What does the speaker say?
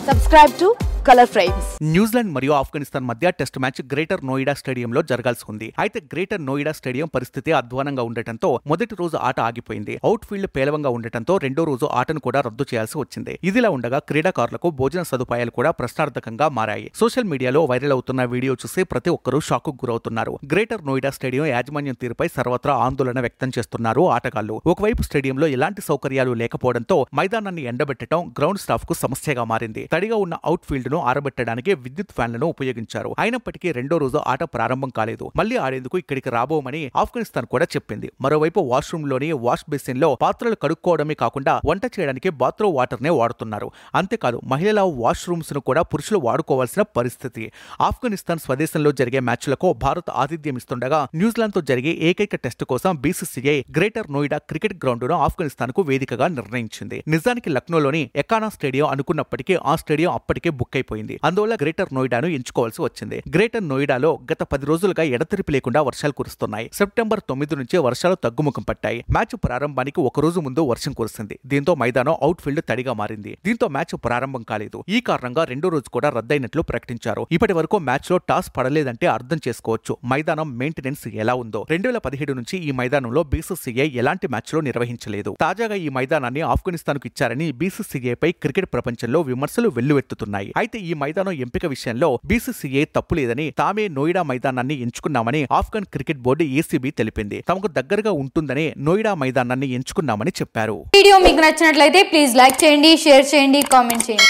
Subscribe to Color Frames. New Zealand మరియు ఆఫ్ఘనిస్తాన్ మధ్య test match greater Noida స్టేడియంలో జరగాల్సి ఉంది. అయితే గ్రేటర్ నోయిడా స్టేడియం పరిస్థితి అధ్వానంగా ఉండటంతో మొదటి రోజు ఆట ఆగిపోయింది. అవుట్ ఫీల్డ్ పేలవంగా ఉండటంతో రెండో రోజు ఆటను కూడా రద్దు చేయాల్సి వచ్చింది. ఇదిలా ఉండగా క్రీడాకారులకు భోజన సదుపాయాలు కూడా ప్రశ్నార్థకంగా మారాయి. సోషల్ మీడియాలో వైరల్ అవుతున్న వీడియో చూసి ప్రతి ఒక్కరూ షాక్ గురవుతున్నారు. గ్రేటర్ నోయిడా స్టేడియం యాజమాన్యం తీరుపై సర్వత్రా ఆందోళన వ్యక్తం చేస్తున్నారు ఆటగాళ్లు. ఒకవైపు స్టేడియంలో ఎలాంటి సౌకర్యాలు లేకపోవడంతో మైదానాన్ని ఎండబెట్టడం గ్రౌండ్ స్టాఫ్ కు సమస్యగా మారింది. తడిగా ఉన్న అవుట్ ఫీల్డ్ ను ఆరబెట్టడానికి విద్యుత్ ఫ్యాన్లను ఉపయోగించారు. అయినప్పటికీ రెండో రోజు ఆట ప్రారంభం కాలేదు. మళ్లీ ఆడేందుకు ఇక్కడికి రాబోమని ఆఫ్ఘనిస్తాన్ కూడా చెప్పింది. మరోవైపు వాష్రూమ్ లోని వాష్ బేసిన్ లో పాత్రలు కడుక్కోవడమే కాకుండా వంట చేయడానికి బాత్రూమ్ వాటర్ నే వాడుతున్నారు. అంతేకాదు మహిళల వాష్రూమ్స్ ను కూడా పురుషులు వాడుకోవాల్సిన పరిస్థితి. ఆఫ్ఘనిస్తాన్ స్వదేశంలో జరిగే మ్యాచ్లకు భారత్ ఆతిథ్యం ఇస్తుండగా న్యూజిలాండ్ తో జరిగే ఏకైక టెస్టు కోసం BCCI greater Noida cricket ground ను ఆఫ్ఘనిస్తాన్ కు వేదికగా నిర్ణయించింది. నిజానికి లక్నోలోని ఎకానా స్టేడియం అనుకున్నప్పటికీ ఆ స్టేడియం అప్పటికే బుక్ అయిపోయింది. అందువల్ల గ్రేటర్ నోయిడాను ఎంచుకోవాల్సి వచ్చింది. గ్రేటర్ నోయిడాలో గత 10 రోజులుగా ఎడతెరిపి లేకుండా వర్షాలు కురుస్తున్నాయి. సెప్టెంబర్ 9 నుంచి వర్షాలు తగ్గుముఖం పట్టాయి. మ్యాచ్ ప్రారంభానికి ఒక రోజు ముందు వర్షం కురిసింది. దీంతో మైదానం అవుట్ ఫీల్డ్ తడిగా మారింది. దీంతో మ్యాచ్ ప్రారంభం కాలేదు. ఈ కారణంగా రెండో రోజు కూడా రద్దయినట్లు ప్రకటించారు. ఇప్పటి వరకు మ్యాచ్ లో టాస్ పడలేదంటే అర్థం చేసుకోవచ్చు మైదానం మెయింటెనెన్స్ ఎలా ఉందో. 2017 నుంచి ఈ మైదానంలో బీసీసీఐ ఎలాంటి మ్యాచ్ లో నిర్వహించలేదు. తాజాగా ఈ మైదానాన్ని ఆఫ్ఘనిస్తాన్ కు ఇచ్చారని బీసీసీఐ పై క్రికెట్ ప్రపంచంలో విమర్శలు వెల్లువెత్తుతున్నాయి. అయితే ఈ మైదానం ఎంపిక విషయంలో బీసీసీఐ తప్పు లేదని తామే నోయిడా మైదానాన్ని ఎంచుకున్నామని ఆఫ్ఘన్ క్రికెట్ బోర్డు ఏసీబీ తెలిపింది. తమకు దగ్గరగా ఉంటుందనే నోయిడా మైదానాన్ని ఎంచుకున్నామని చెప్పారు. వీడియో మీకు నచ్చినట్లయితే ప్లీజ్ లైక్ చేయండి, షేర్ చేయండి, కామెంట్ చేయండి.